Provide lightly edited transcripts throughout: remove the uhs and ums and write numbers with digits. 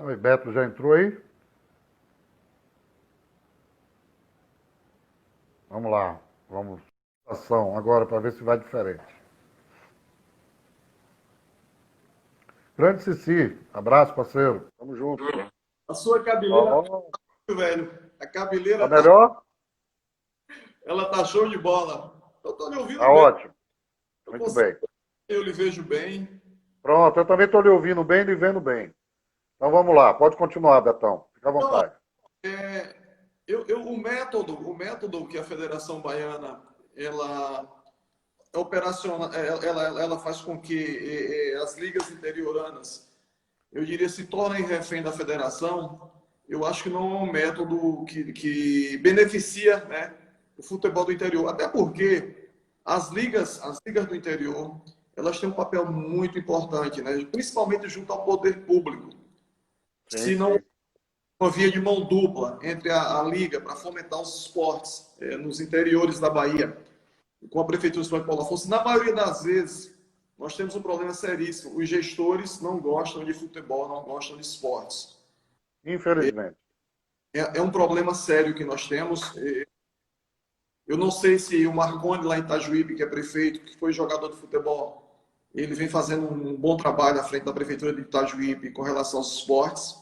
Oi, Beto já entrou aí? Vamos lá. Vamos. Ação agora para ver se vai diferente. Grande Cici. Abraço, parceiro. Tamo junto. A sua cabeleira, Ó, velho. A tá cabeleira tá, melhor? ela tá show de bola. Eu tô lhe Tá ouvindo bem. ótimo. Eu Muito consigo, bem. eu lhe vejo bem. Pronto, eu também estou lhe ouvindo bem e lhe vendo bem. Então vamos lá, pode continuar, Betão. Fica à Então, ó, vontade. é, o método que a Federação Baiana ela operaciona, ela faz com que as ligas interioranas, eu diria, se tornem refém da federação. Eu acho que não é um método que beneficia, né, o futebol do interior. Até porque as ligas do interior, elas têm um papel muito importante, né, principalmente junto ao poder público. Sim, Se não sim. uma via de mão dupla entre a liga para fomentar os esportes nos interiores da Bahia, com a Prefeitura de São Paulo Afonso, na maioria das vezes, nós temos um problema seríssimo. Os gestores não gostam de futebol, não gostam de esportes. Infelizmente. É um problema sério que nós temos. Eu não sei se o Marconi, lá em Itajuípe, que é prefeito, que foi jogador de futebol, ele vem fazendo um bom trabalho à frente da Prefeitura de Itajuípe com relação aos esportes.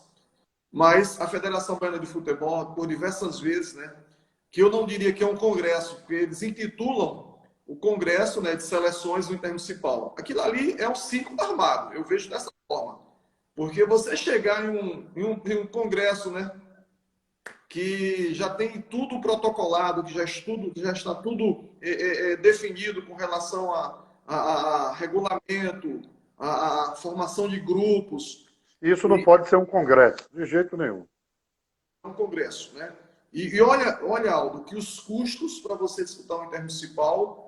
Mas a Federação Baiana de Futebol, por diversas vezes, né, que eu não diria que é um congresso, porque eles intitulam o congresso, né, de seleções do intermunicipal. Aquilo ali é um circo armado, eu vejo dessa forma. Porque você chegar em um congresso, né, que já tem tudo protocolado, que já está tudo definido com relação a regulamento, a formação de grupos, Isso não e pode ser um congresso, de jeito nenhum. é um congresso, né? E olha, Aldo, que os custos para você disputar um intermunicipal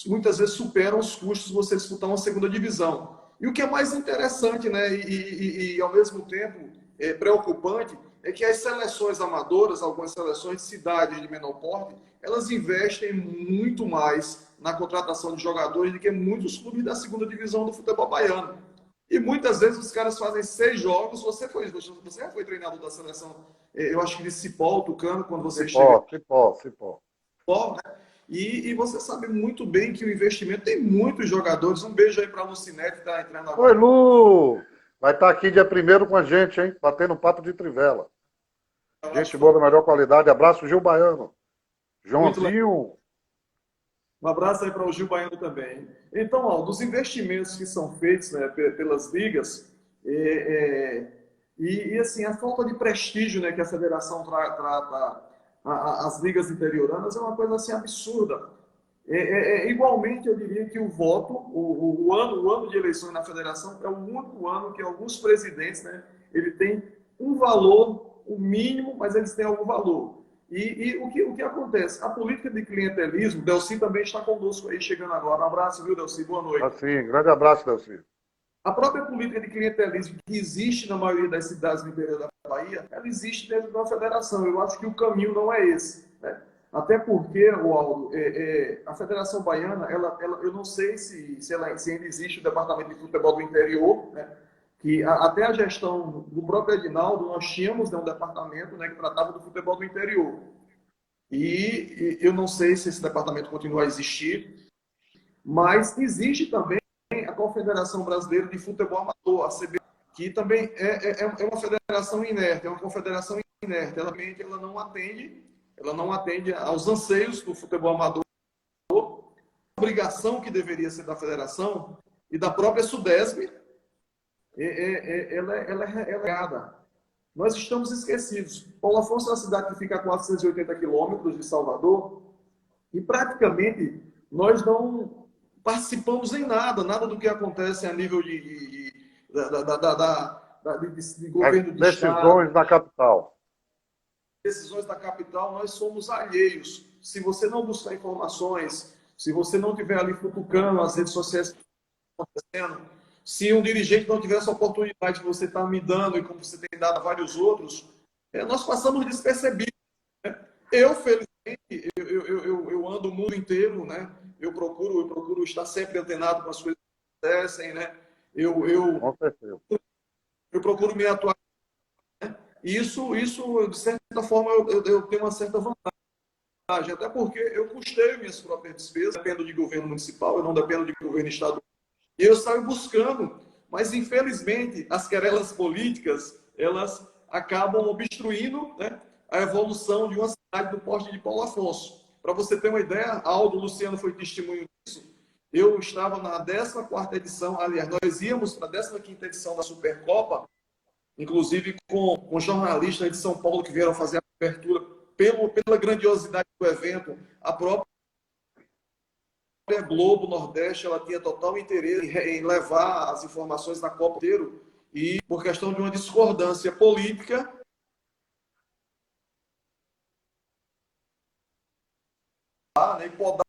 muitas vezes superam os custos de você disputar uma segunda divisão. E o que é mais interessante, né, e ao mesmo tempo preocupante, é que as seleções amadoras, algumas seleções de cidades de menor porte, elas investem muito mais na contratação de jogadores do que muitos clubes da segunda divisão do futebol baiano. E muitas vezes os caras fazem 6 jogos. Você já foi treinador da seleção, eu acho que de Cipó, Tucano, quando você Cipó, chega cipó, cipó. futebol, né? E você sabe muito bem que o investimento tem muitos jogadores. Um beijo aí para a Lucinete, que está entrando Oi, agora. Lu! Vai estar aqui dia primeiro com a gente, hein? Batendo papo de trivela. Eu Gente acho boa da melhor qualidade. Abraço, Gil Baiano. muito legal. Joãozinho. Um abraço aí para o Gil Baiano também. Então, ó, dos investimentos que são feitos, né, pelas ligas, é, é, assim, a falta de prestígio, né, que a federação trata as ligas interioranas é uma coisa assim absurda. Igualmente, eu diria que o voto, o ano de eleições na federação é o único ano que alguns presidentes, né, ele tem um valor, o mínimo, mas eles têm algum valor. E o que acontece? A política de clientelismo, Delci também está conosco aí, chegando agora. Um abraço, viu, Delci? Boa noite. Assim, grande abraço, Delci. A própria política de clientelismo que existe na maioria das cidades do interior da Bahia, ela existe dentro da federação. Eu acho que o caminho não é esse, né? Até porque, Aldo, a Federação Baiana, eu não sei se ainda existe o Departamento de Futebol do Interior, né? Que até a gestão do próprio Edinaldo, nós tínhamos, né, um departamento, né, que tratava do futebol do interior. E eu não sei se esse departamento continua a existir, mas existe também a Confederação Brasileira de Futebol Amador, a CB, que também é uma federação inerte, é uma confederação inerte. Ela não atende aos anseios do futebol amador, a obrigação que deveria ser da federação e da própria Sudesb, ela é errada. Nós estamos esquecidos. Paulo Afonso é uma cidade que fica a 480 quilômetros de Salvador e praticamente nós não participamos em nada, nada do que acontece a nível de As governo de decisões Estado, na capital. decisões da capital, nós somos alheios. Se você não buscar informações, se você não estiver ali futucando as redes sociais que estão acontecendo, se um dirigente não tiver essa oportunidade que você está me dando e como você tem dado a vários outros, nós passamos despercebidos. Eu, felizmente, eu ando o mundo inteiro, né? Eu procuro estar sempre antenado com as coisas que acontecem, né? Eu, Com eu, certeza. eu procuro me atualizar E isso de certa forma, eu tenho uma certa vantagem, até porque eu custeio minhas próprias despesas, dependo de governo municipal, eu não dependo de governo estadual. E eu saio buscando, mas infelizmente as querelas políticas, elas acabam obstruindo, né, a evolução de uma cidade do porte de Paulo Afonso. Para você ter uma ideia, Aldo, Luciano foi testemunho disso. Eu estava na 14ª edição, aliás, nós íamos para a 15ª edição da Supercopa, inclusive com jornalistas de São Paulo que vieram fazer a cobertura pela grandiosidade do evento. A própria Globo Nordeste, ela tinha total interesse em levar as informações da Copa inteiro, e por questão de uma discordância política, né, e podar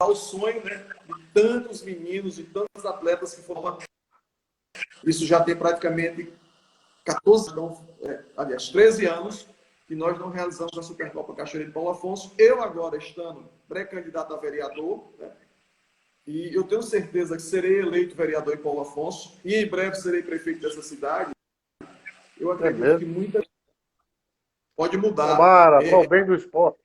o sonho, né, de tantos meninos e tantos atletas que foram. Isso já tem praticamente 14, não, aliás, 13 anos que nós não realizamos a Supercopa Cachoeira de Paulo Afonso. Eu agora estando pré-candidato a vereador, né, e eu tenho certeza que serei eleito vereador em Paulo Afonso e em breve serei prefeito dessa cidade. Eu acredito que muita gente pode mudar. Tomara, para o bem do esporte.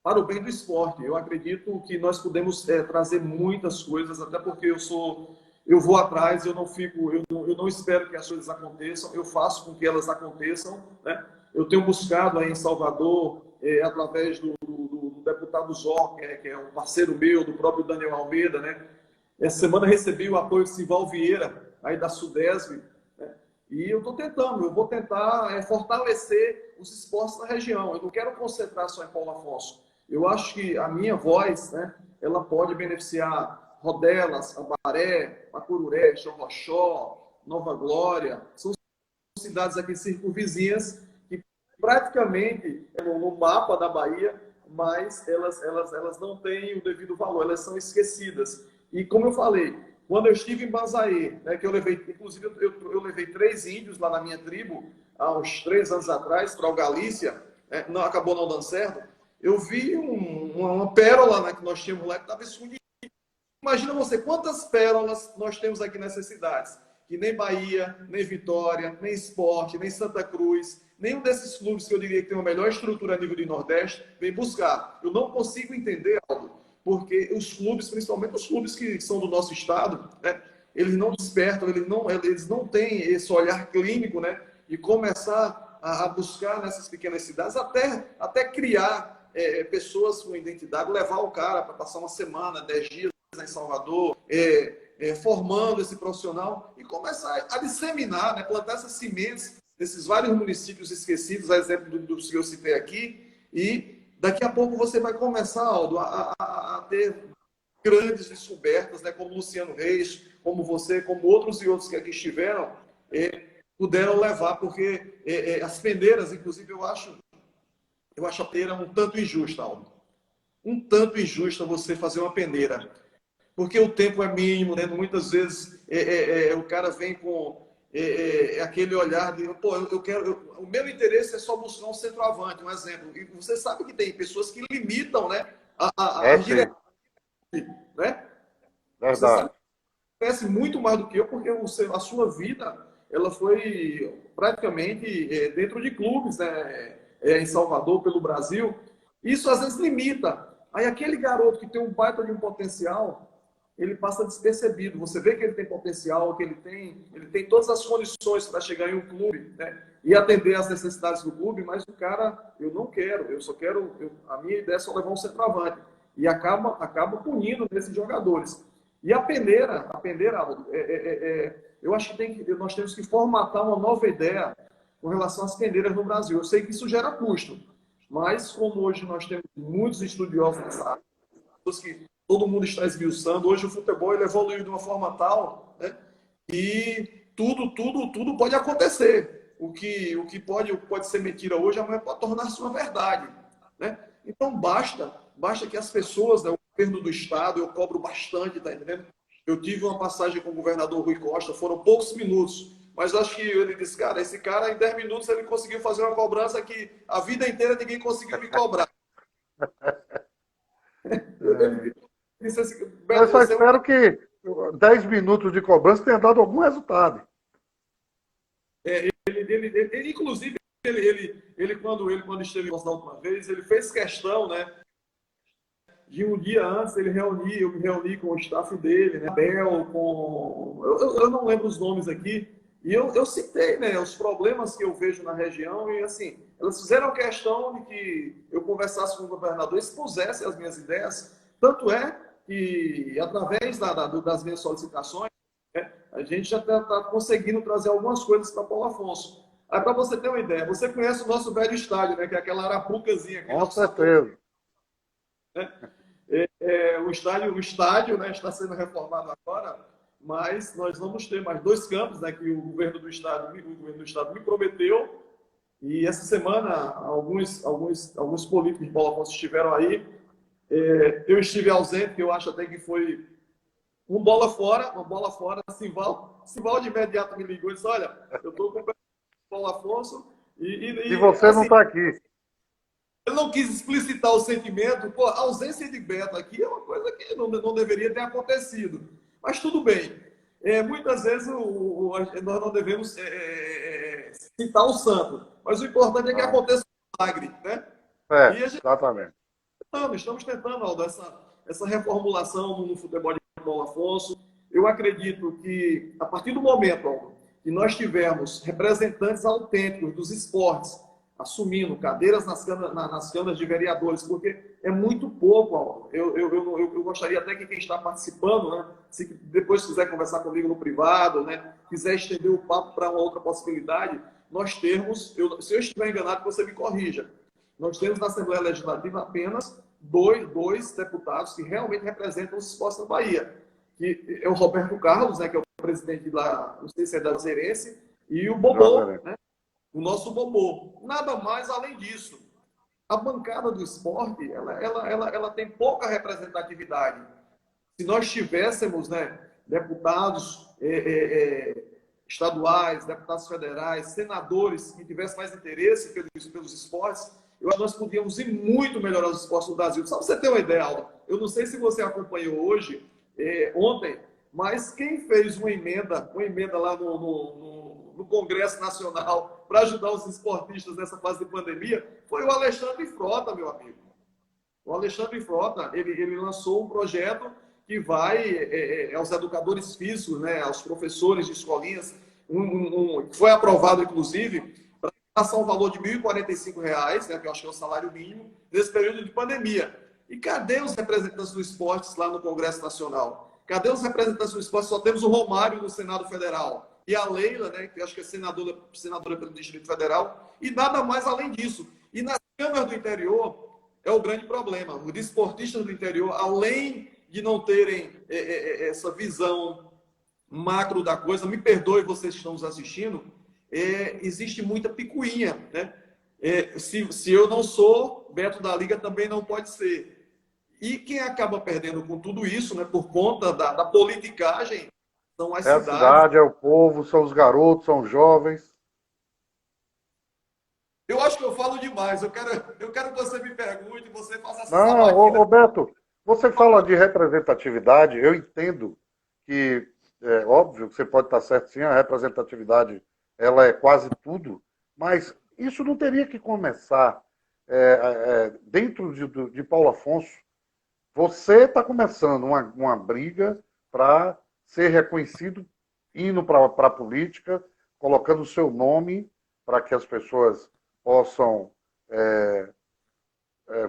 Para o bem do esporte. Eu acredito que nós podemos trazer muitas coisas, até porque eu vou atrás, eu não espero que as coisas aconteçam, eu faço com que elas aconteçam, né? Eu tenho buscado aí em Salvador, através do deputado Zó, que é um parceiro meu, do próprio Daniel Almeida, né? Essa semana recebi o apoio de Sival Vieira, aí da Sudesp, né? E eu vou tentar fortalecer os esportes na região. Eu não quero concentrar só em Paulo Afonso. Eu acho que a minha voz, né, ela pode beneficiar Rodelas, Abaré, Macururé, Xorroxó, Nova Glória. São cidades aqui circunvizinhas que praticamente no mapa da Bahia, mas elas não têm o devido valor, elas são esquecidas. E como eu falei, quando eu estive em Bazaê, né, que eu levei, inclusive eu levei 3 índios lá na minha tribo, há uns 3 anos atrás, para o Galícia, né, acabou não dando certo, eu vi uma pérola, né, que nós tínhamos lá que estava escondida. Imagina você, quantas pérolas nós temos aqui nessas cidades, que nem Bahia, nem Vitória, nem Sport, nem Santa Cruz, nenhum desses clubes que eu diria que tem uma melhor estrutura a nível do Nordeste, vem buscar. Eu não consigo entender, Aldo, porque os clubes, principalmente os clubes que são do nosso estado, né, eles não despertam, eles não têm esse olhar clínico, né, de começar a buscar nessas pequenas cidades, até criar pessoas com identidade, levar o cara para passar uma semana, 10 dias em Salvador, formando esse profissional e começar a disseminar, né, plantar essas sementes nesses vários municípios esquecidos, a exemplo dos que eu citei aqui, e daqui a pouco você vai começar, Aldo, a ter grandes descobertas, né, como Luciano Reis, como você, como outros e outros que aqui estiveram, puderam levar, porque as peneiras, inclusive, eu acho a peneira um tanto injusta, Aldo. Um tanto injusta você fazer uma peneira. Porque o tempo é mínimo, né? Muitas vezes o cara vem com aquele olhar de, pô, o meu interesse é só buscar um centroavante, um exemplo. E você sabe que tem pessoas que limitam, né, a direção, né? Você sabe Verdade. que conhece muito mais do que eu, porque a sua vida ela foi praticamente dentro de clubes, né? Em Salvador, pelo Brasil. Isso às vezes limita. Aí aquele garoto que tem um baita de um potencial, ele passa despercebido. Você vê que ele tem potencial, que ele tem todas as condições para chegar em um clube, né, e atender às necessidades do clube, mas o cara, eu não quero, eu só quero, a minha ideia é só levar um centroavante. E acaba punindo esses jogadores. E a peneira, Aldo, eu acho que nós temos que formatar uma nova ideia com relação às peneiras no Brasil. Eu sei que isso gera custo, mas como hoje nós temos muitos estudiosos nessa área, que todo mundo está esmiuçando, hoje o futebol ele evoluiu de uma forma tal, né, que tudo pode acontecer. O que pode ser mentira hoje, amanhã pode tornar-se uma verdade, né? Então basta que as pessoas, né, o governo do estado, eu cobro bastante, tá entendendo? Eu tive uma passagem com o governador Rui Costa, foram poucos minutos, mas acho que ele disse, cara, esse cara em 10 minutos ele conseguiu fazer uma cobrança que a vida inteira ninguém conseguiu me cobrar. Ele disse assim, Eu Beto, só você é um... espero que 10 minutos de cobrança tenha dado algum resultado. Ele, inclusive, quando esteve da última vez, ele fez questão, né, de um dia antes eu me reuni com o staff dele, né, Bel, eu não lembro os nomes aqui, e eu citei, né, os problemas que eu vejo na região, e assim, elas fizeram questão de que eu conversasse com o governador, expusesse as minhas ideias, tanto é que, através das minhas solicitações, né, a gente já está conseguindo trazer algumas coisas para Paulo Afonso. Aí, para você ter uma ideia, você conhece o nosso velho estádio, né, que é aquela arapucazinha, aquele Com alçapão, certeza. né? O estádio, né, está sendo reformado agora, mas nós vamos ter mais 2 campos, né, que o governo do estado me prometeu. E essa semana alguns políticos de Paulo Afonso estiveram aí. Eu estive ausente, que eu acho até que foi uma bola fora. Simval de imediato me ligou e disse: olha, eu estou com o Paulo Afonso E e você não assim, está aqui. ele não quis explicitar o sentimento. Pô, a ausência de Beto aqui é uma coisa que não deveria ter acontecido. Mas tudo bem. Muitas vezes nós não devemos citar o santo. Mas o importante é que Não. aconteça um milagre, né? E a gente Exatamente. estamos tentando, Aldo, essa reformulação no futebol de Paulo Afonso. Eu acredito que, a partir do momento, Aldo, que nós tivermos representantes autênticos dos esportes assumindo cadeiras nas câmaras de vereadores, porque é muito pouco, Aldo. Eu gostaria até que quem está participando, né, se depois quiser conversar comigo no privado, né, quiser estender o papo para uma outra possibilidade, nós termos, se eu estiver enganado, você me corrija, nós temos na Assembleia Legislativa apenas dois deputados que realmente representam os esportes na Bahia, que é o Roberto Carlos, né, que é o presidente lá, não sei se é da Zerense, e o Bobô, Juazeirense. né, o nosso Bobô. Nada mais além disso. A bancada do esporte, ela tem pouca representatividade. Se nós tivéssemos, né, deputados estaduais, deputados federais, senadores que tivessem mais interesse pelos esportes, eu acho que nós podíamos ir muito melhorar os esportes no Brasil. Só para você ter uma ideia, Aldo, eu não sei se você acompanhou hoje, ontem, mas quem fez uma emenda lá no Congresso Nacional para ajudar os esportistas nessa fase de pandemia foi o Alexandre Frota, meu amigo. O Alexandre Frota, ele lançou um projeto que vai aos educadores físicos, né, aos professores de escolinhas, foi aprovado, inclusive, para passar um valor de R$ 1.045, né, que eu acho que é o salário mínimo, nesse período de pandemia. E cadê os representantes do esporte lá no Congresso Nacional? Cadê os representantes do esporte? Só temos o Romário no Senado Federal. E a Leila, né, que eu acho que é senadora pelo Distrito Federal, e nada mais além disso. E nas câmaras do interior, é o grande problema. Os desportistas do interior, além de não terem essa visão macro da coisa, me perdoe vocês que estão nos assistindo, existe muita picuinha, né? Se eu não sou, Beto da Liga também não pode ser. E quem acaba perdendo com tudo isso, né, por conta da politicagem, são as É a cidades. cidade, é o povo, são os garotos, são os jovens. Eu acho que eu falo demais. Eu quero que você me pergunte, você faça essa Não, sabatina. Beto, você fala de representatividade, eu entendo que, é óbvio, que você pode estar certo sim, a representatividade ela é quase tudo, mas isso não teria que começar dentro de Paulo Afonso. Você está começando uma briga para ser reconhecido, indo para a política, colocando o seu nome para que as pessoas possam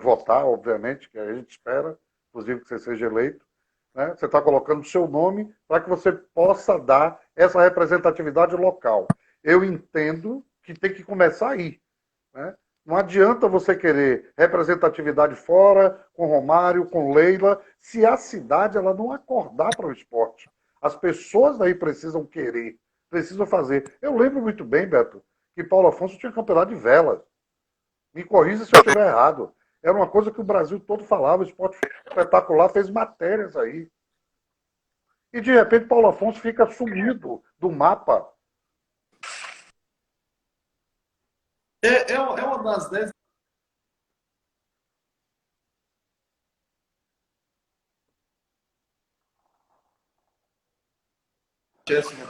votar, obviamente, que a gente espera, inclusive que você seja eleito. Né? Você está colocando o seu nome para que você possa dar essa representatividade local. Eu entendo que tem que começar aí. Né? Não adianta você querer representatividade fora, com Romário, com Leila, se a cidade ela não acordar para o esporte. As pessoas daí precisam querer, precisam fazer. Eu lembro muito bem, Beto, que Paulo Afonso tinha campeonato de velas. Me corrija se eu estiver errado. Era uma coisa que o Brasil todo falava, o esporte espetacular fez matérias aí. E de repente Paulo Afonso fica sumido do mapa. É uma das 10.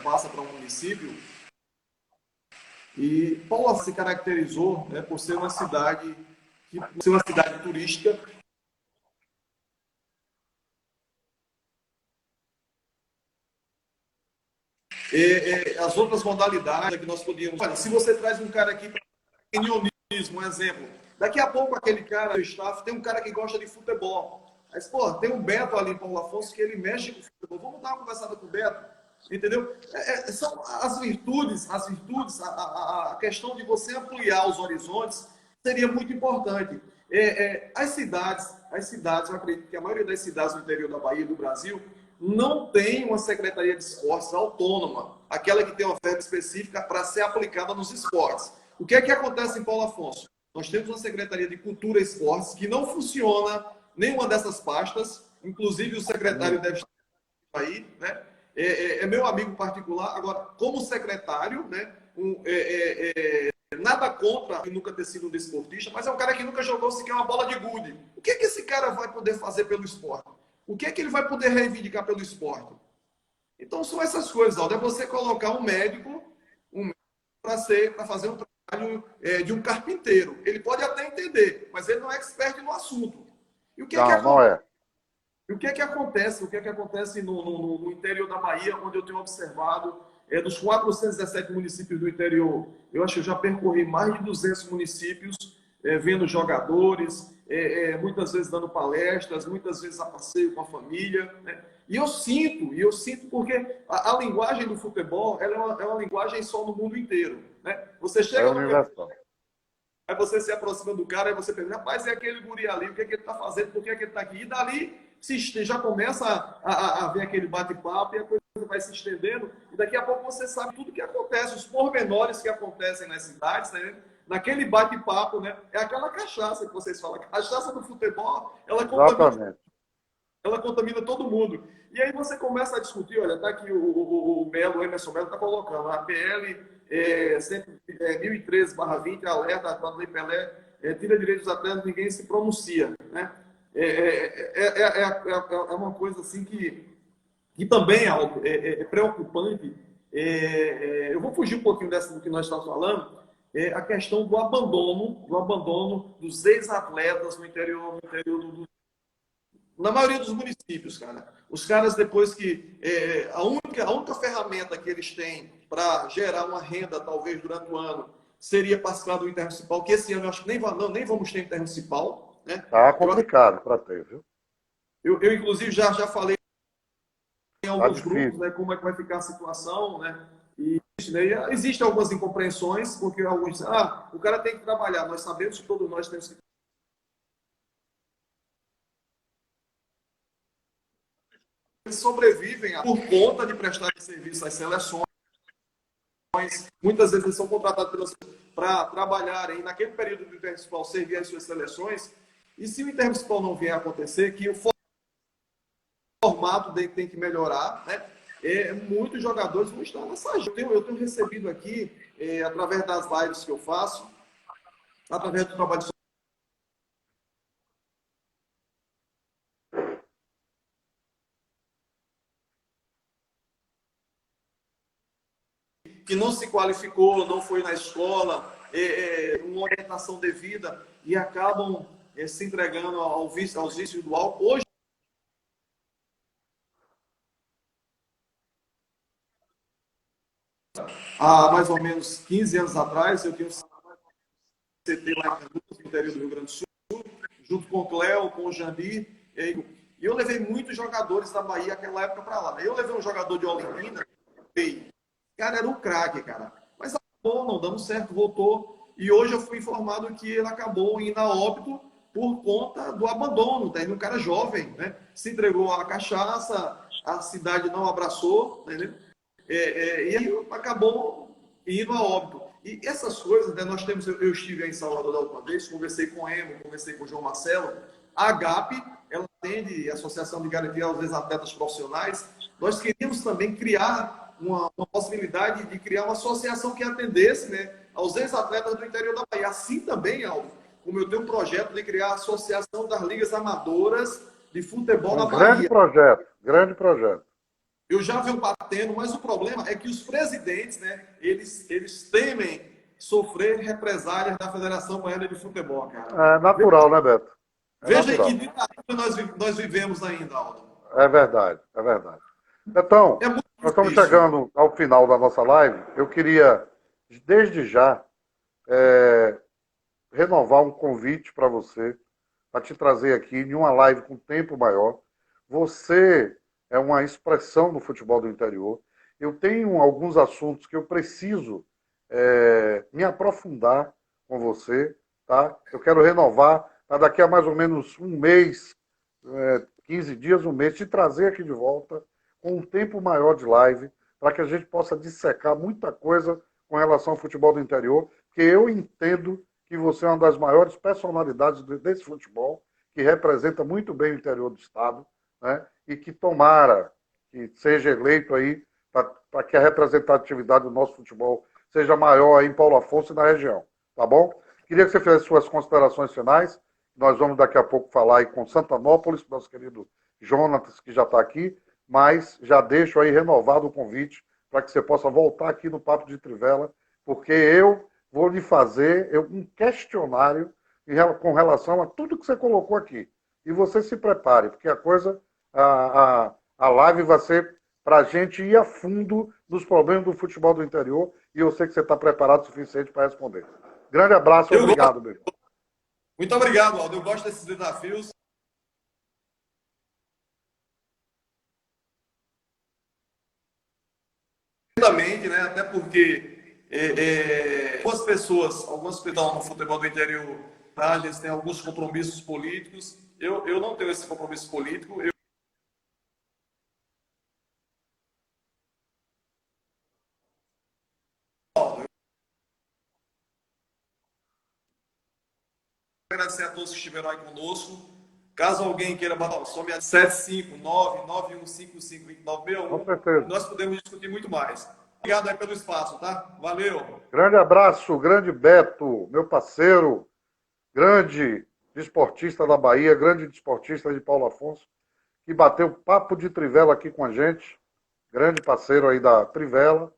Passa para um município, E Paulo Afonso se caracterizou, né, por ser uma cidade turística. As outras modalidades que nós podíamos. Olha, se você traz um cara aqui para canionismo, um exemplo, daqui a pouco aquele cara do staff tem um cara que gosta de futebol. Mas, pô, tem um Beto ali em Paulo Afonso que ele mexe com futebol. Vamos dar uma conversada com o Beto, entendeu? São as virtudes, a questão de você ampliar os horizontes seria muito importante. As cidades, eu acredito que a maioria das cidades no interior da Bahia e do Brasil não tem uma secretaria de esportes autônoma, aquela que tem uma oferta específica para ser aplicada nos esportes. O que é que acontece em Paulo Afonso? Nós temos uma secretaria de Cultura e Esportes que não funciona nenhuma dessas pastas, inclusive o secretário deve estar aí, né? Meu amigo particular, agora, como secretário, né? Nada contra ele nunca ter sido um desportista, mas é um cara que nunca jogou sequer uma bola de gude. O que é que esse cara vai poder fazer pelo esporte? O que é que ele vai poder reivindicar pelo esporte? Então, são essas coisas, Aldo. É você colocar um médico para fazer um trabalho de um carpinteiro. Ele pode até entender, mas ele não é expert no assunto. E o que é que Não é. E o que é que acontece? O que é que acontece no interior da Bahia, onde eu tenho observado, dos 417 municípios do interior, eu acho que eu já percorri mais de 200 municípios, vendo jogadores, muitas vezes dando palestras, muitas vezes a passeio com a família, né? E eu sinto porque a linguagem do futebol ela é uma linguagem só no mundo inteiro, né? Você chega universal. Aí você se aproxima do cara e você pergunta, rapaz, é aquele guri ali, o que é que ele está fazendo, por que é que ele está aqui? E dali já começa a ver aquele bate-papo e a coisa vai se estendendo. E daqui a pouco você sabe tudo o que acontece, os pormenores que acontecem nas cidades, né? Naquele bate-papo, né? É aquela cachaça que vocês falam. A cachaça do futebol, ela contamina todo mundo. E aí você começa a discutir, olha, tá aqui o Emerson Melo está colocando, a PL 1013/20, alerta para a Lei Pelé, tira direitos dos atletas, ninguém se pronuncia, né? É uma coisa assim que também é preocupante. Eu vou fugir um pouquinho do que nós estamos falando, a questão do abandono dos ex-atletas no interior na maioria dos municípios, cara. Os caras, depois que a única ferramenta que eles têm para gerar uma renda, talvez, durante o ano, seria participar do Intermunicipal, que esse ano eu acho que nem vamos ter Intermunicipal. Né? Tá complicado para ter, viu? Eu, inclusive, já falei em alguns grupos, né, como é que vai ficar a situação, né? E existem algumas incompreensões, porque alguns dizem, o cara tem que trabalhar. Nós sabemos que todos nós temos que eles sobrevivem por conta de prestar serviço às seleções. Muitas vezes eles são contratados para trabalharem naquele período do Intermunicipal, servir as suas seleções. E se o Intermunicipal não vier a acontecer, que o formato dele tem que melhorar, né? Muitos jogadores vão estar nessa ajuda. Eu tenho recebido aqui, através das lives que eu faço, através do trabalho que não se qualificou, não foi na escola, uma orientação devida e acabam se entregando aos vícios do álcool. Hoje, há mais ou menos 15 anos atrás, eu tinha um CT lá no interior do Rio Grande do Sul, junto com o Cléo, com o Jandir, e eu levei muitos jogadores da Bahia naquela época para lá. Eu levei um jogador de Olinda, cara, era um craque, cara. Mas acabou não dando certo, voltou. E hoje eu fui informado que ele acabou indo a óbito por conta do abandono. Tá? Um cara jovem, né? Se entregou à cachaça, a cidade não abraçou, né? E aí acabou indo a óbito. E essas coisas, né, nós temos, eu estive aí em Salvador da última vez, conversei com o Emo, conversei com o João Marcelo. A AGAP, ela atende a Associação de Garantia aos Ex-Atletas Profissionais. Nós queríamos também criar uma possibilidade de criar uma associação que atendesse, né, aos ex-atletas do interior da Bahia. Assim também, Aldo, como eu tenho um projeto de criar a Associação das Ligas Amadoras de Futebol na Bahia. Grande projeto. Eu já venho batendo, mas o problema é que os presidentes, né, eles temem sofrer represálias da Federação Baiana de Futebol, cara. É natural, né, Beto? É Veja em natural. que ditadura nós vivemos ainda, Aldo. É verdade, é verdade. Então, É muito nós estamos difícil. chegando ao final da nossa live. Eu queria, desde já, renovar um convite para você, para te trazer aqui em uma live com tempo maior. Você é uma expressão do futebol do interior. Eu tenho alguns assuntos que eu preciso me aprofundar com você, tá? Eu quero renovar, tá? Daqui a mais ou menos um mês, 15 dias, um mês, te trazer aqui de volta com um tempo maior de live, para que a gente possa dissecar muita coisa com relação ao futebol do interior, porque eu entendo que você é uma das maiores personalidades desse futebol, que representa muito bem o interior do estado, né? E que tomara que seja eleito aí para que a representatividade do nosso futebol seja maior aí em Paulo Afonso e na região, tá bom? Queria que você fizesse suas considerações finais. Nós vamos daqui a pouco falar aí com Santanópolis, nosso querido Jonatas, que já está aqui, mas já deixo aí renovado o convite para que você possa voltar aqui no Papo de Trivela, porque eu vou lhe fazer um questionário com relação a tudo que você colocou aqui. E você se prepare, porque a live vai ser para a gente ir a fundo nos problemas do futebol do interior, e eu sei que você está preparado o suficiente para responder. Grande abraço e obrigado, meu irmão. Muito obrigado, Aldo. Eu gosto desses desafios. Né? Até porque algumas pessoas que estão no futebol do interior, tá? Eles têm alguns compromissos políticos. Eu não tenho esse compromisso político. Eu agradecer a todos que estiveram aí conosco. Caso alguém queira bater, só me 759-9155-2961, nós podemos discutir muito mais. Obrigado aí pelo espaço, tá? Valeu. Grande abraço, grande Beto, meu parceiro, grande desportista da Bahia, grande desportista de Paulo Afonso, que bateu papo de Trivela aqui com a gente. Grande parceiro aí da Trivela.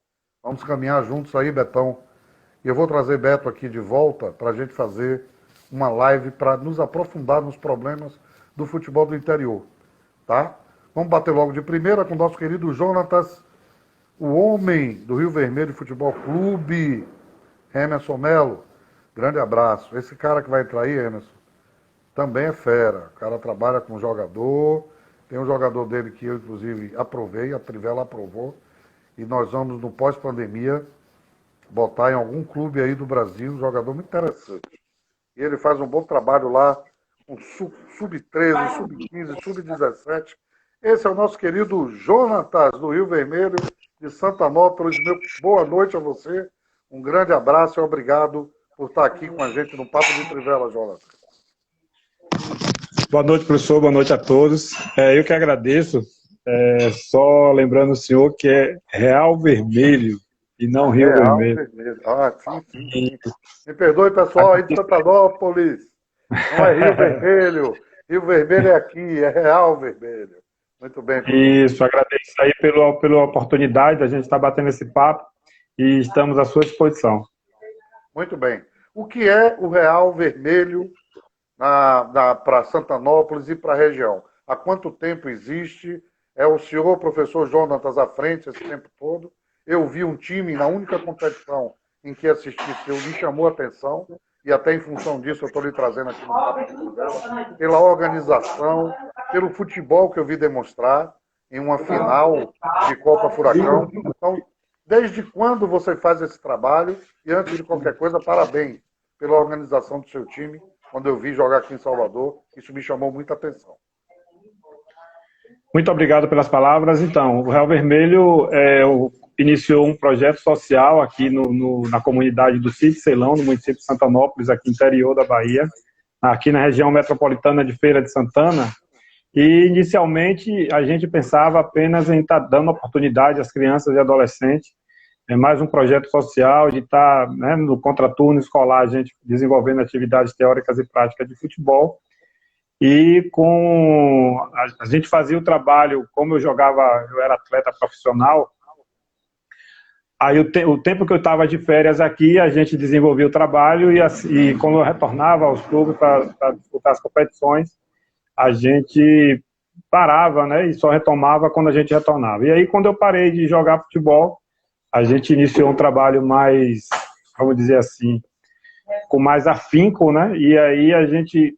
Vamos caminhar juntos aí, Betão. E eu vou trazer Beto aqui de volta para a gente fazer uma live para nos aprofundar nos problemas do futebol do interior, tá? Vamos bater logo de primeira com o nosso querido Jonatas, o homem do Rio Vermelho Futebol Clube, Emerson Melo. Grande abraço. Esse cara que vai entrar aí, Emerson, também é fera. O cara trabalha com jogador, tem um jogador dele que eu, inclusive, aprovei, a Trivela aprovou, e nós vamos, no pós-pandemia, botar em algum clube aí do Brasil um jogador muito interessante. E ele faz um bom trabalho lá, com sub-13, sub-15, sub-17. Esse é o nosso querido Jonatas, do Rio Vermelho, de Santanópolis. Boa noite a você, um grande abraço e obrigado por estar aqui com a gente no Papo de Trivela, Jonatas. Boa noite, professor, boa noite a todos. Eu que agradeço, só lembrando o senhor que é Real Vermelho e não Rio Vermelho. Ah, sim. Me perdoe, pessoal, aí de Santanópolis. Não é Rio Vermelho. Rio Vermelho é aqui, é Real Vermelho. Muito bem. Isso, agradeço aí pela oportunidade da gente estar batendo esse papo e estamos à sua disposição. Muito bem. O que é o Real Vermelho para Santanópolis e para a região? Há quanto tempo existe? É o senhor, professor Jonatas, à frente esse tempo todo? Eu vi um time na única competição em que assisti, que me chamou a atenção, e até em função disso eu estou lhe trazendo aqui no papo dela, pela organização, pelo futebol que eu vi demonstrar em uma final de Copa Furacão. Então, desde quando você faz esse trabalho? E antes de qualquer coisa, parabéns pela organização do seu time. Quando eu vi jogar aqui em Salvador, isso me chamou muita atenção. Muito obrigado pelas palavras. Então, o Real Vermelho iniciou um projeto social aqui na comunidade do Sítio Ceilão, no município de Santanópolis, aqui no interior da Bahia, aqui na região metropolitana de Feira de Santana. E, inicialmente, a gente pensava apenas em estar dando oportunidade às crianças e adolescentes. É mais um projeto social de estar, né, no contraturno escolar, a gente desenvolvendo atividades teóricas e práticas de futebol. E a gente fazia o trabalho, como eu era atleta profissional, Aí o tempo que eu estava de férias aqui, a gente desenvolvia o trabalho e quando eu retornava aos clubes para disputar as competições, a gente parava, né, e só retomava quando a gente retornava. E aí, quando eu parei de jogar futebol, a gente iniciou um trabalho mais, vamos dizer assim, com mais afinco, né, e aí a gente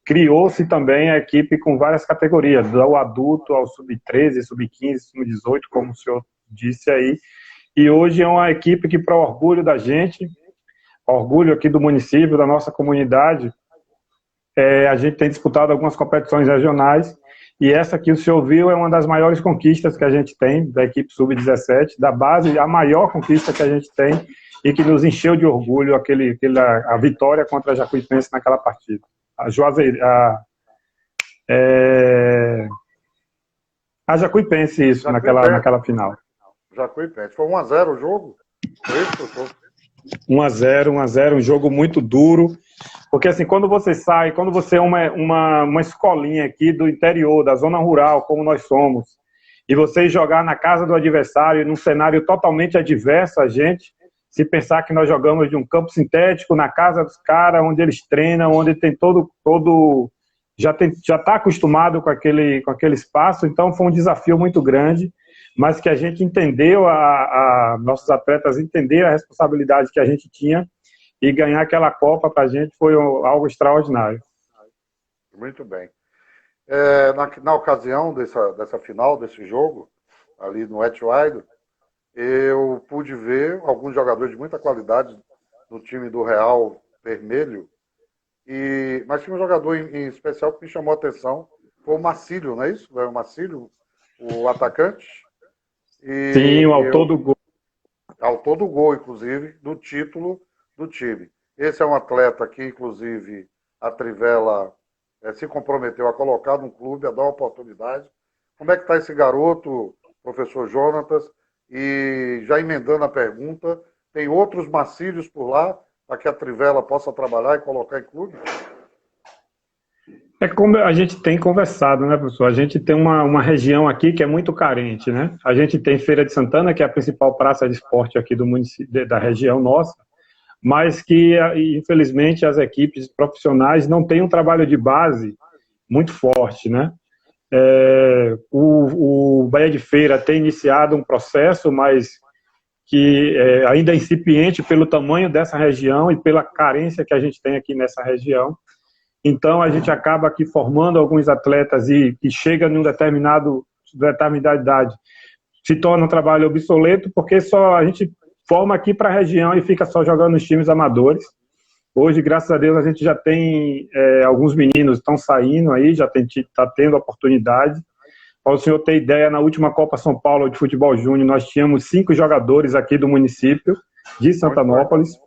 criou-se também a equipe com várias categorias, do adulto ao sub-13, sub-15, sub-18, como o senhor disse aí, e hoje é uma equipe que, para orgulho da gente, orgulho aqui do município, da nossa comunidade, a gente tem disputado algumas competições regionais, e essa que o senhor viu é uma das maiores conquistas que a gente tem, da equipe sub-17, da base, a maior conquista que a gente tem, e que nos encheu de orgulho a vitória contra a Jacuipense naquela partida. A Jacuipense, isso, Jacuipense. naquela final. Jacuipense. Foi 1-0 o jogo? Foi isso, professor? 1-0, um jogo muito duro, porque assim, quando você é uma escolinha aqui do interior, da zona rural, como nós somos, e você jogar na casa do adversário, num cenário totalmente adverso a gente, se pensar que nós jogamos de um campo sintético, na casa dos caras, onde eles treinam, onde tem já está acostumado com aquele espaço, então foi um desafio muito grande, mas que a gente entendeu, nossos atletas entenderam a responsabilidade que a gente tinha, e ganhar aquela Copa para a gente foi algo extraordinário. Muito bem. Na ocasião dessa final, desse jogo, ali no Etwide, eu pude ver alguns jogadores de muita qualidade no time do Real Vermelho, mas tinha um jogador em especial que me chamou a atenção, foi o Marcílio, não é isso? O Marcílio, o atacante. Sim, o autor do gol. Autor do gol, inclusive, do título do time. Esse é um atleta que, inclusive, a Trivela se comprometeu a colocar no clube, a dar uma oportunidade. Como é que está esse garoto, professor Jonatas? E já emendando a pergunta, tem outros Marcílios por lá para que a Trivela possa trabalhar e colocar em clube? É como a gente tem conversado, né, professor? A gente tem uma região aqui que é muito carente, né? A gente tem Feira de Santana, que é a principal praça de esporte aqui do município, da região nossa, mas que, infelizmente, as equipes profissionais não têm um trabalho de base muito forte, né? O Bahia de Feira tem iniciado um processo, mas que ainda é incipiente pelo tamanho dessa região e pela carência que a gente tem aqui nessa região. Então, a gente acaba aqui formando alguns atletas e que chega em determinada idade, se torna um trabalho obsoleto, porque só a gente forma aqui para a região e fica só jogando nos times amadores. Hoje, graças a Deus, a gente já tem alguns meninos que estão saindo aí, já está tendo oportunidade. Para o senhor ter ideia, na última Copa São Paulo de Futebol Júnior, nós tínhamos 5 jogadores aqui do município de Santanópolis,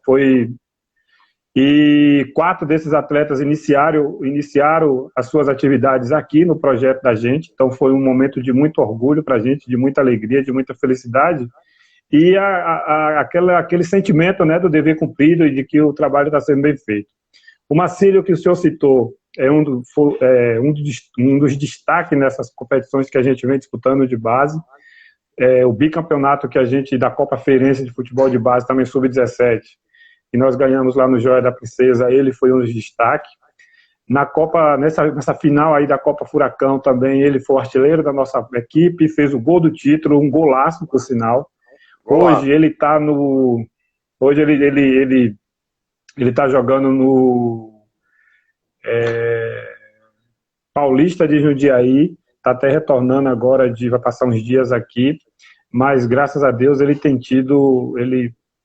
e 4 desses atletas iniciaram as suas atividades aqui no projeto da gente, então foi um momento de muito orgulho para a gente, de muita alegria, de muita felicidade, e aquele sentimento, né, do dever cumprido e de que o trabalho está sendo bem feito. O Marcílio, que o senhor citou, é um dos destaques nessas competições que a gente vem disputando de base. O bicampeonato que a gente, da Copa Feirense de Futebol de Base, também sub-17, que nós ganhamos lá no Joia da Princesa, ele foi um dos destaques. Nessa final aí da Copa Furacão também, ele foi o artilheiro da nossa equipe, fez o gol do título, um golaço, por sinal. Hoje ele está no... Hoje ele está jogando no Paulista de Jundiaí, está até retornando agora, vai passar uns dias aqui, mas graças a Deus ele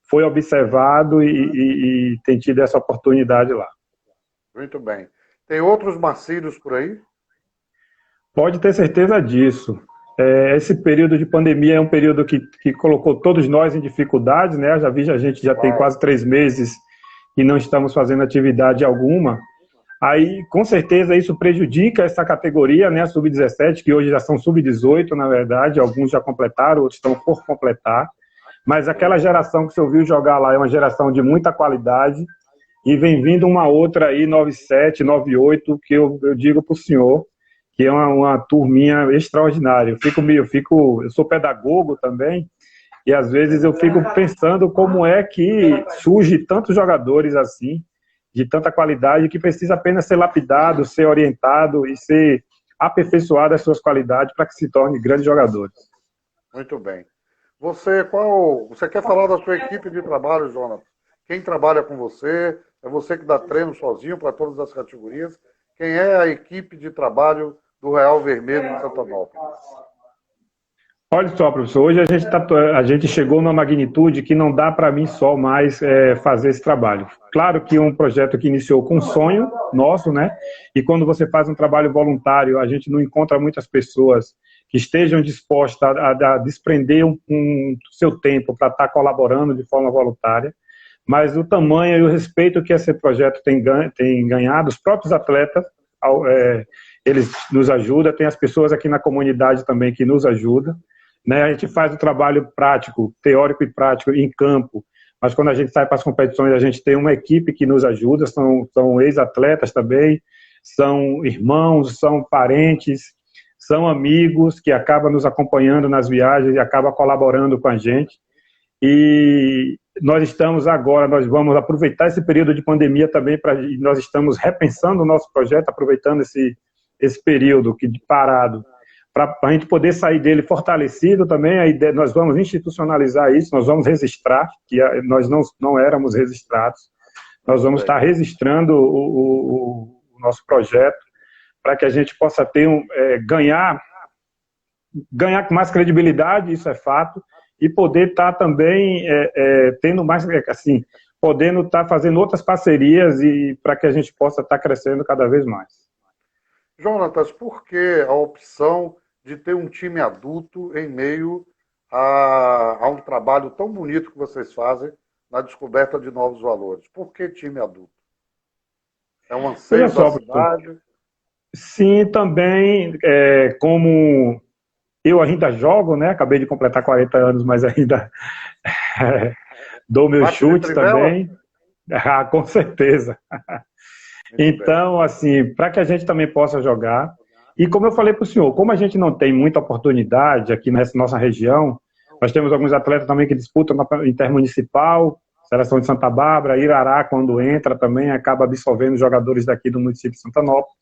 foi observado e tem tido essa oportunidade lá. Muito bem. Tem outros Marcílios por aí? Pode ter certeza disso. Esse período de pandemia é um período que colocou todos nós em dificuldades, né? A gente já tem quase 3 meses e não estamos fazendo atividade alguma. Aí, com certeza, isso prejudica essa categoria, né? A sub-17, que hoje já são sub-18, na verdade. Alguns já completaram, outros estão por completar. Mas aquela geração que o senhor viu jogar lá é uma geração de muita qualidade. E vem vindo uma outra aí, 97, 98, que eu digo para o senhor, que é uma turminha extraordinária. Eu sou pedagogo também, E às vezes eu fico pensando como é que surge tantos jogadores assim, de tanta qualidade, que precisa apenas ser lapidado, ser orientado e ser aperfeiçoado as suas qualidades para que se torne grandes jogadores. Muito bem. Você quer falar da sua equipe de trabalho, Jonas? Quem trabalha com você? É você que dá treino sozinho para todas as categorias? Quem é a equipe de trabalho do Real Vermelho de Santanópolis? Olha só, professor, hoje a gente chegou numa magnitude que não dá para mim só mais fazer esse trabalho. Claro que um projeto que iniciou com um sonho nosso, né? E quando você faz um trabalho voluntário, a gente não encontra muitas pessoas que estejam dispostas a desprender seu tempo para estar colaborando de forma voluntária. Mas o tamanho e o respeito que esse projeto tem ganhado, os próprios atletas, eles nos ajudam, tem as pessoas aqui na comunidade também que nos ajudam. Né, a gente faz o trabalho prático, teórico e prático em campo, mas quando a gente sai para as competições, a gente tem uma equipe que nos ajuda, são ex-atletas também, são irmãos, são parentes, são amigos que acabam nos acompanhando nas viagens e acabam colaborando com a gente. E nós estamos agora, nós vamos aproveitar esse período de pandemia também, nós estamos repensando o nosso projeto, aproveitando esse período parado, para a gente poder sair dele fortalecido também. A ideia, nós vamos institucionalizar isso, nós vamos registrar, que nós não éramos registrados, nós vamos estar registrando o nosso projeto, para que a gente possa ganhar mais credibilidade, isso é fato, e poder estar também tendo mais, assim, podendo estar fazendo outras parcerias e para que a gente possa estar crescendo cada vez mais. Jonatas, por que a opção de ter um time adulto em meio a um trabalho tão bonito que vocês fazem na descoberta de novos valores? Por que time adulto? É um anseio da cidade? Sim, também, como eu ainda jogo, né? Acabei de completar 40 anos, mas ainda dou meus chutes também. Ah, com certeza. Então, assim, para que a gente também possa jogar, e como eu falei para o senhor, como a gente não tem muita oportunidade aqui nessa nossa região, nós temos alguns atletas também que disputam na intermunicipal, seleção de Santa Bárbara, Irará, quando entra também, acaba absorvendo jogadores daqui do município de Santanópolis.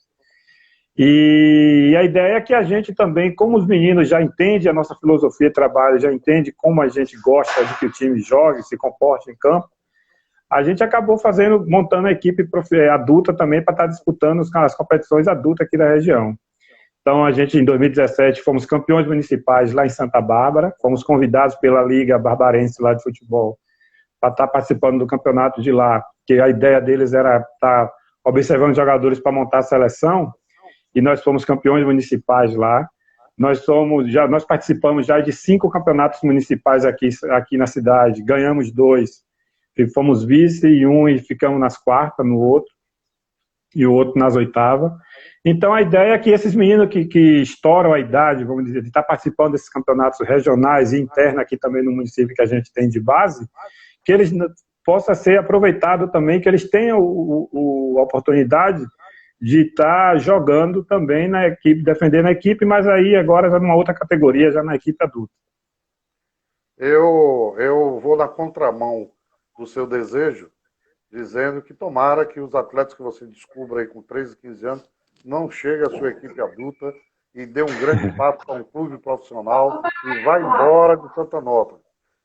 E a ideia é que a gente também, como os meninos já entendem a nossa filosofia de trabalho, já entendem como a gente gosta de que o time jogue, se comporte em campo, a gente acabou montando a equipe adulta também para estar disputando as competições adultas aqui da região. Então, a gente, em 2017, fomos campeões municipais lá em Santa Bárbara, fomos convidados pela Liga Barbarense lá de futebol para estar participando do campeonato de lá, que a ideia deles era estar observando jogadores para montar a seleção, e nós fomos campeões municipais lá. Nós participamos já de 5 campeonatos municipais aqui na cidade, ganhamos 2, fomos vice em um e ficamos nas quartas no outro, e o outro nas oitavas. Então, a ideia é que esses meninos que estouram a idade, vamos dizer, de estar participando desses campeonatos regionais e internos aqui também no município que a gente tem de base, que eles possam ser aproveitados também, que eles tenham a oportunidade de estar jogando também na equipe, defendendo a equipe, mas aí agora já numa outra categoria, já na equipe adulta. Eu vou na contramão do seu desejo, dizendo que tomara que os atletas que você descubra aí com 13, 15 anos não chegue à sua equipe adulta e dê um grande passo para um clube profissional e vá embora de Santanópolis.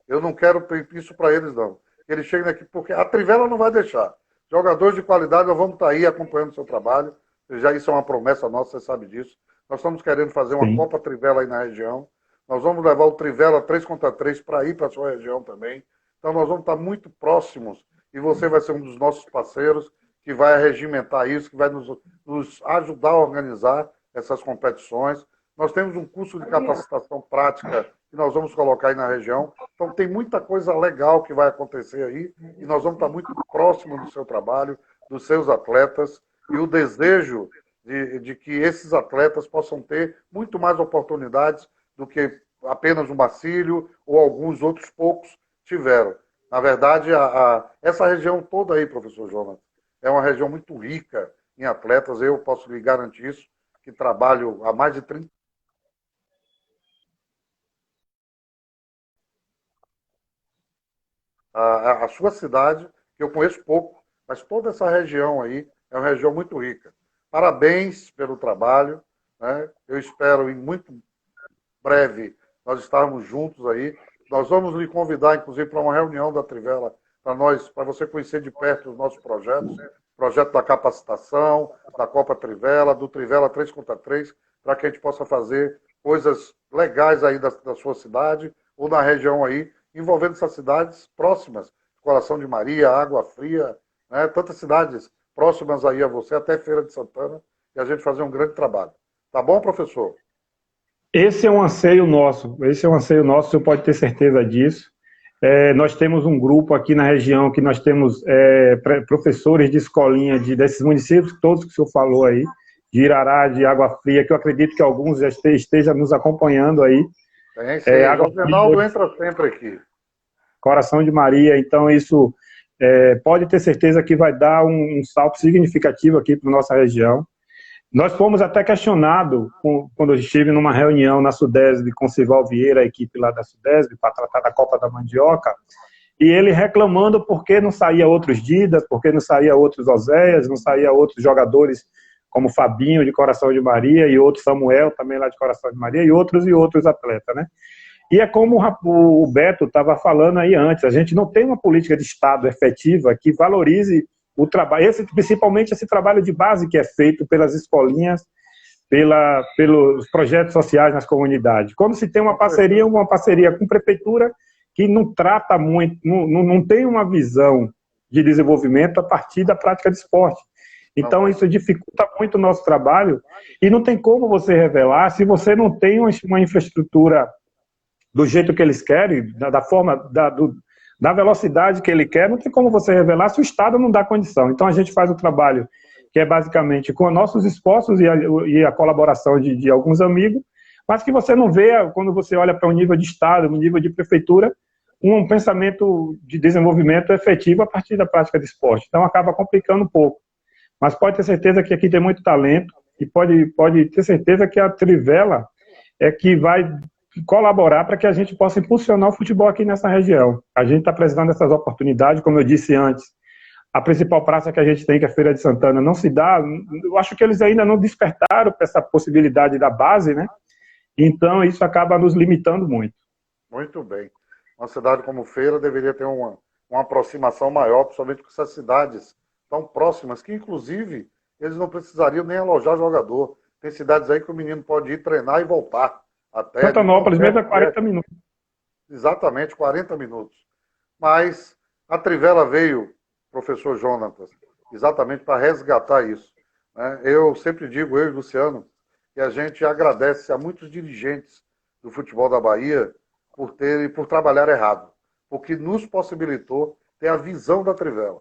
Eu não quero isso para eles, não. Eles cheguem aqui, porque a Trivela não vai deixar. Jogadores de qualidade, nós vamos estar aí acompanhando o seu trabalho. Já isso é uma promessa nossa, você sabe disso. Nós estamos querendo fazer uma Copa Trivela aí na região. Nós vamos levar o Trivela 3 contra 3 para ir para a sua região também. Então nós vamos estar muito próximos e você vai ser um dos nossos parceiros que vai regimentar isso, que vai nos ajudar a organizar essas competições. Nós temos um curso de capacitação prática que nós vamos colocar aí na região. Então tem muita coisa legal que vai acontecer aí e nós vamos estar muito próximos do seu trabalho, dos seus atletas e o desejo de que esses atletas possam ter muito mais oportunidades do que apenas o Marcílio ou alguns outros poucos tiveram. Na verdade, essa região toda aí, professor Jonas, é uma região muito rica em atletas. Eu posso lhe garantir isso, que trabalho há mais de 30 a sua cidade, que eu conheço pouco, mas toda essa região aí é uma região muito rica. Parabéns pelo trabalho, né? Eu espero em muito breve nós estarmos juntos aí. Nós vamos lhe convidar, inclusive, para uma reunião da Trivela, para você conhecer de perto os nossos projetos, projeto da capacitação, da Copa Trivela, do Trivela 3 contra 3, para que a gente possa fazer coisas legais aí da sua cidade ou na região aí, envolvendo essas cidades próximas, Coração de Maria, Água Fria, né? Tantas cidades próximas aí a você, até Feira de Santana, e a gente fazer um grande trabalho. Tá bom, professor? Esse é um anseio nosso, o senhor pode ter certeza disso. Nós temos um grupo aqui na região que nós temos professores de escolinha desses municípios, todos que o senhor falou aí, de Irará, de Água Fria, que eu acredito que alguns já estejam nos acompanhando aí. O Ronaldo entra sempre aqui. Coração de Maria, então isso pode ter certeza que vai dar um salto significativo aqui para a nossa região. Nós fomos até questionados quando eu estive numa reunião na Sudesb com o Sival Vieira, a equipe lá da Sudesb, para tratar da Copa da Mandioca, e ele reclamando porque não saía outros Didas, porque não saía outros Oséias, não saía outros jogadores como Fabinho de Coração de Maria e outro Samuel também lá de Coração de Maria e outros atletas, né? E é como o Beto estava falando aí antes, a gente não tem uma política de Estado efetiva que valorize o trabalho, principalmente esse trabalho de base que é feito pelas escolinhas, pelos projetos sociais nas comunidades. Quando se tem uma parceria com a prefeitura que não trata muito, não tem uma visão de desenvolvimento a partir da prática de esporte. Então, isso dificulta muito o nosso trabalho e não tem como você revelar se você não tem uma infraestrutura do jeito que eles querem, da forma, da velocidade que ele quer, não tem como você revelar se o Estado não dá condição. Então, a gente faz o trabalho que é basicamente com nossos esforços e a colaboração de alguns amigos, mas que você não vê, quando você olha para um nível de Estado, um nível de prefeitura, um pensamento de desenvolvimento efetivo a partir da prática de esporte. Então, acaba complicando um pouco. Mas pode ter certeza que aqui tem muito talento e pode ter certeza que a Trivela é que vai colaborar para que a gente possa impulsionar o futebol aqui nessa região. A gente está precisando dessas oportunidades, como eu disse antes, a principal praça que a gente tem, que é a Feira de Santana, não se dá, eu acho que eles ainda não despertaram para essa possibilidade da base, né? Então isso acaba nos limitando muito. Muito bem. Uma cidade como Feira deveria ter uma aproximação maior, principalmente com essas cidades tão próximas, que inclusive eles não precisariam nem alojar jogador. Tem cidades aí que o menino pode ir treinar e voltar. Até Santanópolis mesmo é 40 minutos. Exatamente, 40 minutos. Mas a Trivela veio, professor Jonatas, exatamente para resgatar isso, né? Eu sempre digo, eu e Luciano, que a gente agradece a muitos dirigentes do futebol da Bahia por trabalhar errado, porque nos possibilitou ter a visão da Trivela,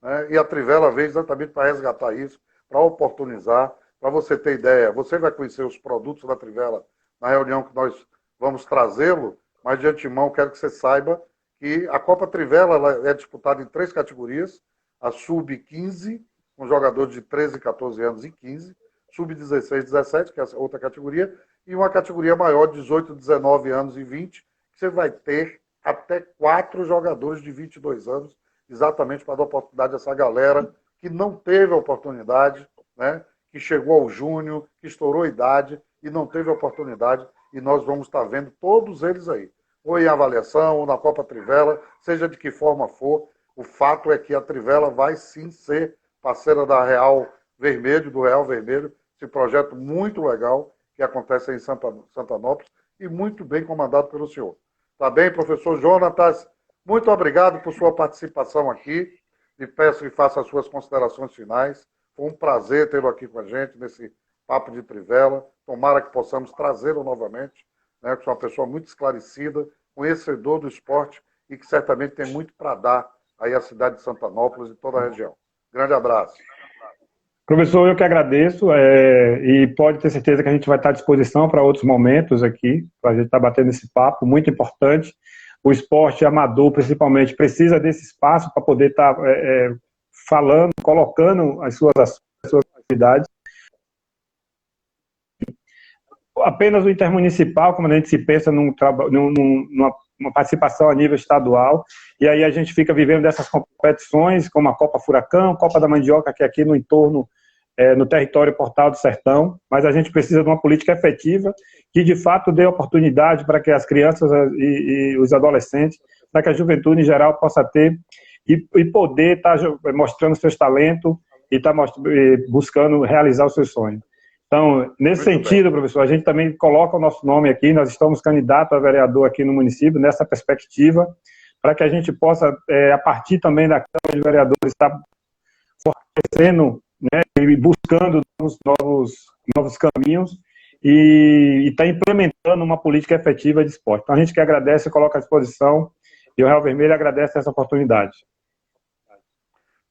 né? E a Trivela veio exatamente para resgatar isso, para oportunizar, para você ter ideia. Você vai conhecer os produtos da Trivela na reunião que nós vamos trazê-lo, mas de antemão quero que você saiba que a Copa Trivela ela é disputada em 3 categorias, a Sub-15, com jogadores de 13, 14 anos e 15, Sub-16, 17, que é a outra categoria, e uma categoria maior, 18, 19 anos e 20, que você vai ter até 4 jogadores de 22 anos, exatamente para dar oportunidade a essa galera que não teve a oportunidade, né, que chegou ao júnior, que estourou a idade, e não teve oportunidade, e nós vamos estar vendo todos eles aí, ou em avaliação, ou na Copa Trivela, seja de que forma for, o fato é que a Trivela vai sim ser parceira da Real Vermelho, do Real Vermelho, esse projeto muito legal que acontece em Santanópolis, e muito bem comandado pelo senhor. Tá bem, professor Jonatas? Muito obrigado por sua participação aqui, e peço que faça as suas considerações finais. Foi um prazer tê-lo aqui com a gente nesse Papo de Trivela. Tomara que possamos trazê-lo novamente, né, que é uma pessoa muito esclarecida, conhecedor do esporte e que certamente tem muito para dar aí à cidade de Santanópolis e toda a região. Grande abraço. Professor, eu que agradeço e pode ter certeza que a gente vai estar à disposição para outros momentos aqui, para a gente estar batendo esse papo muito importante. O esporte amador, principalmente, precisa desse espaço para poder estar falando, colocando as suas atividades. Apenas o intermunicipal, como a gente se pensa numa uma participação a nível estadual, e aí a gente fica vivendo dessas competições, como a Copa Furacão, Copa da Mandioca, que é aqui no entorno, no território Portal do Sertão, mas a gente precisa de uma política efetiva que, de fato, dê oportunidade para que as crianças e os adolescentes, para que a juventude em geral possa ter e poder estar mostrando seus talentos e estar buscando realizar os seus sonhos. Então, nesse sentido, professor, a gente também coloca o nosso nome aqui, nós estamos candidatos a vereador aqui no município, nessa perspectiva, para que a gente possa, a partir também da Câmara de Vereadores, estar fortalecendo, né, e buscando novos caminhos e estar implementando uma política efetiva de esporte. Então, a gente que agradece e coloca à disposição, e o Real Vermelho agradece essa oportunidade.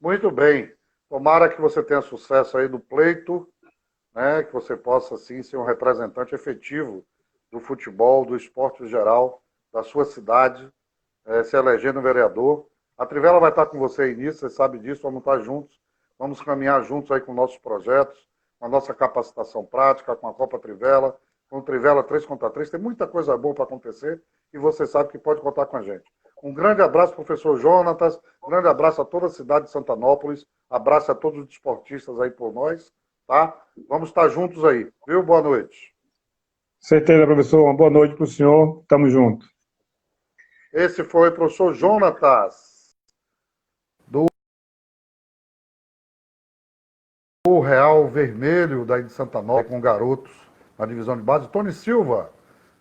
Muito bem. Tomara que você tenha sucesso aí no pleito, né, que você possa, sim, ser um representante efetivo do futebol, do esporte em geral, da sua cidade, se elegendo vereador. A Trivela vai estar com você aí nisso, você sabe disso, vamos estar juntos, vamos caminhar juntos aí com nossos projetos, com a nossa capacitação prática, com a Copa Trivela, com o Trivela 3x3, tem muita coisa boa para acontecer e você sabe que pode contar com a gente. Um grande abraço, professor Jonatas, um grande abraço a toda a cidade de Santanópolis, abraço a todos os desportistas aí por nós, tá? Vamos estar juntos aí, viu? Boa noite. Certeza, professor. Uma boa noite para o senhor. Tamo junto. Esse foi o professor Jonatas, do Real Vermelho, daí de Santanópolis, com garotos na divisão de base. Tony Silva,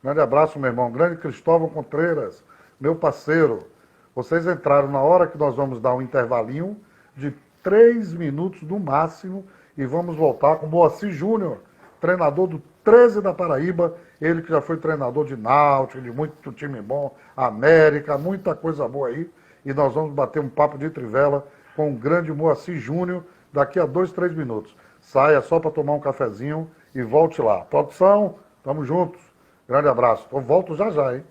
grande abraço, meu irmão. Grande Cristóvão Contreiras, meu parceiro. Vocês entraram na hora que nós vamos dar um intervalinho de 3 minutos no máximo e vamos voltar com o Moacir Júnior, treinador do 13 da Paraíba, ele que já foi treinador de Náutico, de muito time bom, América, muita coisa boa aí. E nós vamos bater um papo de Trivela com o grande Moacir Júnior daqui a 2, 3 minutos. Saia só para tomar um cafezinho e volte lá. Produção, tamo juntos. Grande abraço. Eu volto já já, hein?